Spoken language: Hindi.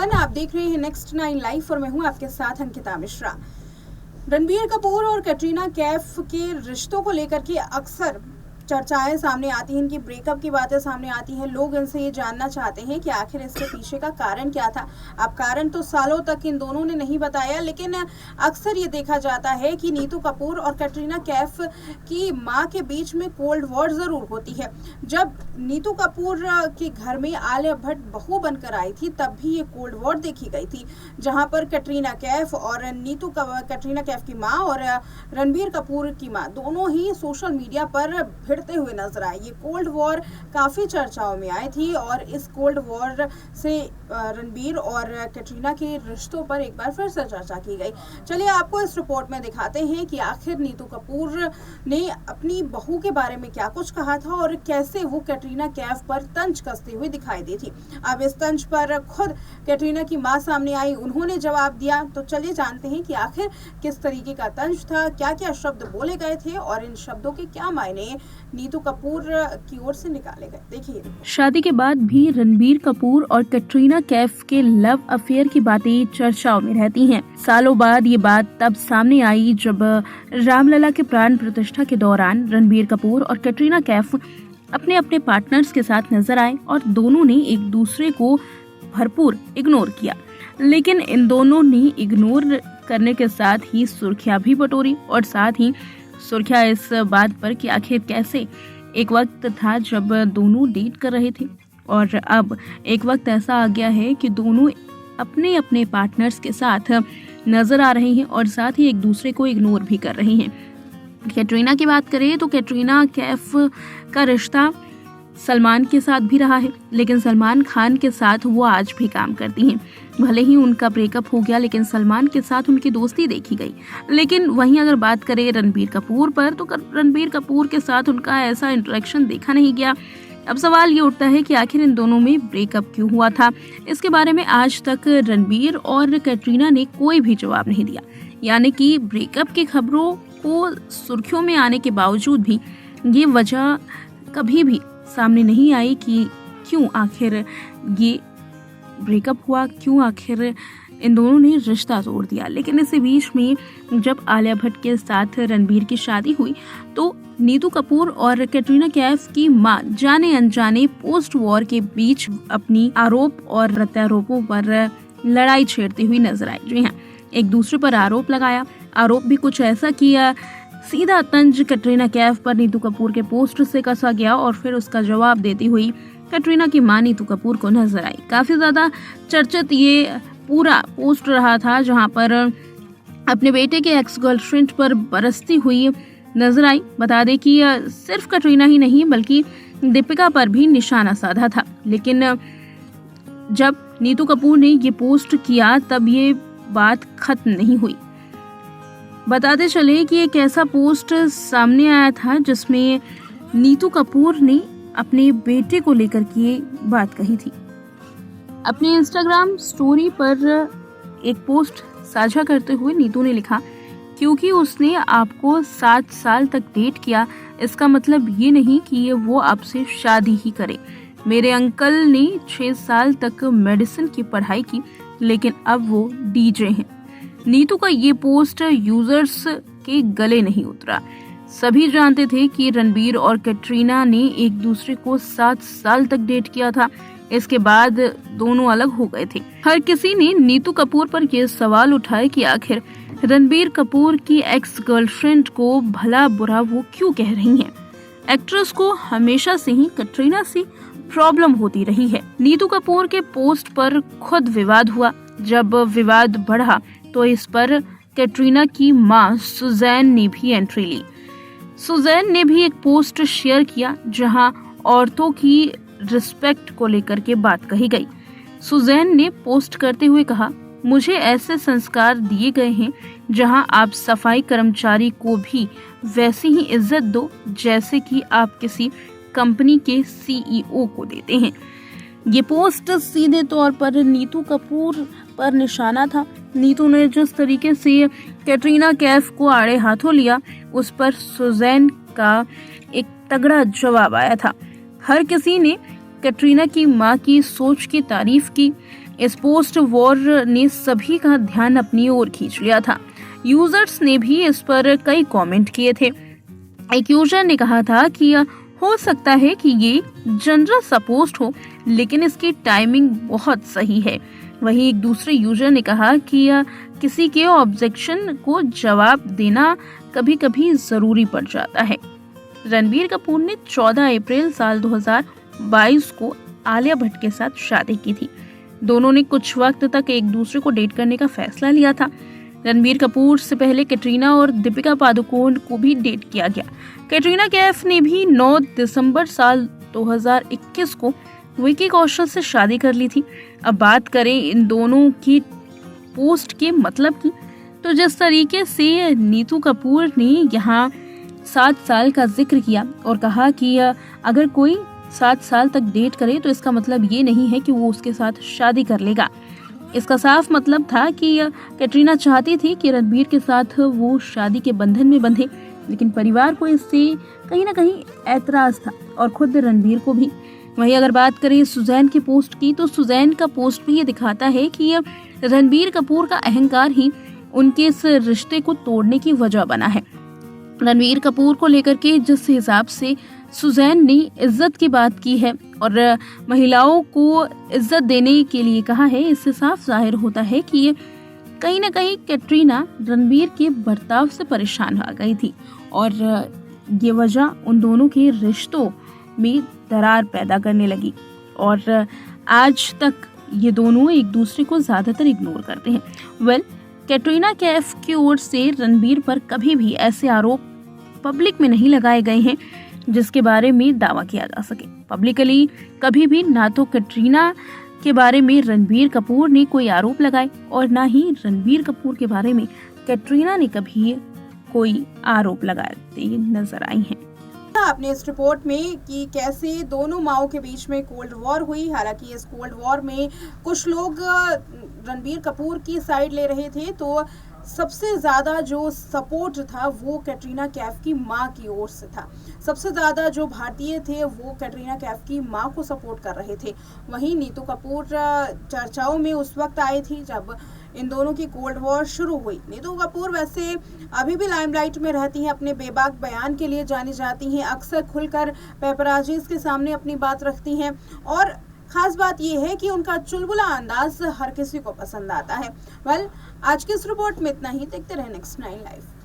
नमस्कार, आप देख रहे हैं नेक्स्ट 9 लाइव और मैं हूं आपके साथ अंकिता मिश्रा। रणबीर कपूर और कैटरीना कैफ के रिश्तों को लेकर के अक्सर चर्चाएं सामने आती हैं, इनकी ब्रेकअप की बातें सामने आती हैं। लोग इनसे ये जानना चाहते हैं कि आखिर इसके पीछे का कारण क्या था। अब कारण तो सालों तक इन दोनों ने नहीं बताया, लेकिन अक्सर ये देखा जाता है कि नीतू कपूर और कैटरीना कैफ की मां के बीच में कोल्ड वॉर जरूर होती है। जब नीतू कपूर के घर में आलिया भट्ट बहू बनकर आई थी, तब भी ये कोल्ड वॉर देखी गई थी, जहां पर कैटरीना कैफ और कैटरीना कैफ की मां और रणबीर कपूर की मां दोनों ही सोशल मीडिया पर भिड़ते हुए नजर आए। ये कोल्ड वॉर काफी चर्चाओं में आई थी और इस कोल्ड वॉर से रणबीर और कैटरीना के रिश्तों पर एक बार फिर से चर्चा की गई। चलिए आपको इस रिपोर्ट में दिखाते हैं कि आखिर नीतू कपूर ने अपनी बहू के बारे में क्या कुछ कहा था और कैसे वो कैटरीना कैफ पर तंज कसती हुई दिखाई दी थी। अब इस तंज पर खुद कैटरीना की मां सामने आई, उन्होंने जवाब दिया। तो चलिए जानते हैं कि आखिर किस तरीके का तंज था, क्या क्या शब्द बोले गए थे और इन शब्दों के क्या मायने नीतू कपूर की ओर से निकाले गए। देखिए, शादी के बाद भी रणबीर कपूर और कैटरीना कैफ के लव अफेयर की बातें चर्चाओं में रहती हैं। सालों बाद ये बात तब सामने आई जब रामलला के प्राण प्रतिष्ठा के दौरान रणबीर कपूर और कैटरीना कैफ अपने अपने पार्टनर्स के साथ नजर आए और दोनों ने एक दूसरे को भरपूर इग्नोर किया। लेकिन इन दोनों ने इग्नोर करने के साथ ही सुर्खियां भी बटोरी और साथ ही सुर्खियां इस बात पर कि आखिर कैसे एक वक्त था जब दोनों डेट कर रहे थे और अब एक वक्त ऐसा आ गया है कि दोनों अपने अपने पार्टनर्स के साथ नजर आ रहे हैं और साथ ही एक दूसरे को इग्नोर भी कर रहे हैं। कैटरीना की बात करें तो कैटरीना कैफ का रिश्ता सलमान के साथ भी रहा है, लेकिन सलमान खान के साथ वो आज भी काम करती हैं। भले ही उनका ब्रेकअप हो गया, लेकिन सलमान के साथ उनकी दोस्ती देखी गई। लेकिन वहीं अगर बात करें रणबीर कपूर पर, तो रणबीर कपूर के साथ उनका ऐसा इंटरेक्शन देखा नहीं गया। अब सवाल ये उठता है कि आखिर इन दोनों में ब्रेकअप क्यों हुआ था। इसके बारे में आज तक रणबीर और कैटरीना ने कोई भी जवाब नहीं दिया। यानी कि ब्रेकअप की खबरों को सुर्खियों में आने के बावजूद भी ये वजह कभी भी सामने नहीं आई कि क्यों आखिर ये ब्रेकअप हुआ, क्यों आखिर इन दोनों ने रिश्ता तोड़ दिया। लेकिन इसी बीच में जब आलिया भट्ट के साथ रणबीर की शादी हुई तो नीतू कपूर और कैटरीना कैफ की मां जाने अनजाने पोस्ट वॉर के बीच अपनी आरोप और प्रत्यारोपों पर लड़ाई छेड़ती हुई नजर आई। जी हाँ, एक दूसरे पर आरोप लगाया। आरोप भी कुछ ऐसा किया, सीधा तंज कैटरीना कैफ पर नीतू कपूर के पोस्ट से कसा गया और फिर उसका जवाब देती हुई कैटरीना की मां नीतू कपूर को नजर आई। काफी ज्यादा चर्चित ये पूरा पोस्ट रहा था, जहां पर अपने बेटे के एक्स गर्लफ्रेंड पर बरसती हुई नजर आई। बता दें कि सिर्फ कैटरीना ही नहीं बल्कि दीपिका पर भी निशाना साधा था। लेकिन जब नीतू कपूर ने ये पोस्ट किया तब ये बात खत्म नहीं हुई। बताते चले कि एक ऐसा पोस्ट सामने आया था जिसमें नीतू कपूर ने अपने बेटे को लेकर के बात कही थी। अपने इंस्टाग्राम स्टोरी पर एक पोस्ट साझा करते हुए नीतू ने लिखा, क्योंकि उसने आपको 7 साल तक डेट किया, इसका मतलब ये नहीं कि वो आपसे शादी ही करे। मेरे अंकल ने 6 साल तक मेडिसिन की पढ़ाई की, लेकिन अब वो डीजे हैं। नीतू का ये पोस्ट यूजर्स के गले नहीं उतरा। सभी जानते थे कि रणबीर और कैटरीना ने एक दूसरे को 7 साल तक डेट किया था। इसके बाद दोनों अलग हो गए थे। हर किसी ने नीतू कपूर पर यह सवाल उठाया कि आखिर रणबीर कपूर की एक्स गर्लफ्रेंड को भला बुरा वो क्यों कह रही हैं। एक्ट्रेस को हमेशा से ही कैटरीना से प्रॉब्लम होती रही है। नीतू कपूर के पोस्ट पर खुद विवाद हुआ। जब विवाद बढ़ा तो इस पर कैटरीना की मां सुजैन ने भी एंट्री ली। सुजैन ने भी एक पोस्ट शेयर किया जहां औरतों की रिस्पेक्ट को लेकर के बात कही गई। सुजैन ने पोस्ट करते हुए कहा, मुझे ऐसे संस्कार दिए गए हैं जहां आप सफाई कर्मचारी को भी वैसी ही इज्जत दो जैसे कि आप किसी कंपनी के सीईओ को देते हैं। ये पोस्ट सीधे तौर पर नीतू कपूर पर निशाना था। नीतू ने जिस तरीके से कैटरीना कैफ को आड़े हाथों लिया, उस पर सुजैन का एक तगड़ा जवाब आया था। हर किसी ने कैटरीना की मां की सोच की तारीफ की। इस पोस्ट वॉर ने सभी का ध्यान अपनी ओर खींच लिया था। यूजर्स ने भी इस पर कई कमेंट किए थे। एक यूजर ने कहा था कि हो सकता है कि ये जनरल सा पोस्ट हो, लेकिन इसकी टाइमिंग बहुत सही है। वहीं एक दूसरे यूजर ने कहा कि किसी के ऑब्जेक्शन को जवाब देना कभी कभी जरूरी पड़ जाता है। रणबीर कपूर ने 14 अप्रैल साल 2022 को आलिया भट्ट के साथ शादी की थी। दोनों ने कुछ वक्त तक एक दूसरे को डेट करने का फैसला लिया था। रणबीर कपूर से पहले कैटरीना और दीपिका पादुकोण को भी डेट किया गया। कैटरीना कैफ ने भी 9 दिसंबर साल 2021 को विकी कौशल से शादी कर ली थी। अब बात करें इन दोनों की पोस्ट के मतलब की, तो जिस तरीके से नीतू कपूर ने यहाँ 7 साल का जिक्र किया और कहा कि अगर कोई 7 साल तक डेट करे तो इसका मतलब ये नहीं है कि वो उसके साथ शादी कर लेगा। इसका साफ मतलब था कि कैटरीना चाहती थी कि रणबीर के साथ वो शादी के बंधन में बंधे, लेकिन परिवार को इससे कहीं ना कहीं ऐतराज था और खुद रणबीर को भी। वहीं अगर बात करें सुजैन की पोस्ट की, तो सुजैन का पोस्ट भी ये दिखाता है कि रणबीर कपूर का अहंकार ही उनके इस रिश्ते को तोड़ने की वजह बना है। रणबीर कपूर को लेकर के जिस हिसाब से सुजैन ने इज्जत की बात की है और महिलाओं को इज्जत देने के लिए कहा है, इससे साफ जाहिर होता है कि ये कहीं ना कहीं कैटरीना रणबीर के बर्ताव से परेशान आ गई थी और ये वजह उन दोनों के रिश्तों में दरार पैदा करने लगी और आज तक ये दोनों एक दूसरे को ज्यादातर इग्नोर करते हैं। कैटरीना कैफ की ओर से रणबीर पर कभी भी ऐसे आरोप पब्लिक में नहीं लगाए गए हैं जिसके बारे में दावा किया जा सके। पब्लिकली कभी भी ना तो कैटरीना के बारे में रणबीर कपूर ने कोई आरोप लगाए और ना ही रणबीर कपूर के बारे में कैटरीना ने कभी कोई आरोप लगाते नजर आई हैं। आपने इस रिपोर्ट में कि कैसे दोनों माओं के बीच में कोल्ड वॉर हुई। हालांकि इस कोल्ड वॉर में कुछ लोग रणबीर कपूर की साइड ले रहे थे, तो सबसे ज्यादा जो सपोर्ट था वो कैटरीना कैफ की मां की ओर से था। सबसे ज्यादा जो भारतीय थे वो कैटरीना कैफ की मां को सपोर्ट कर रहे थे। वहीं नीतू कपूर चर्चाओं में उस वक्त आई थी जब इन दोनों की कोल्ड वॉर शुरू हुई। नीतू कपूर वैसे अभी भी लाइमलाइट में रहती हैं, अपने बेबाक बयान के लिए जानी जाती हैं, अक्सर खुलकर पेपराजीज के सामने अपनी बात रखती हैं और खास बात यह है कि उनका चुलबुला अंदाज हर किसी को पसंद आता है। आज की इस रिपोर्ट में इतना ही। देखते रहे नेक्स्ट 9 लाइव।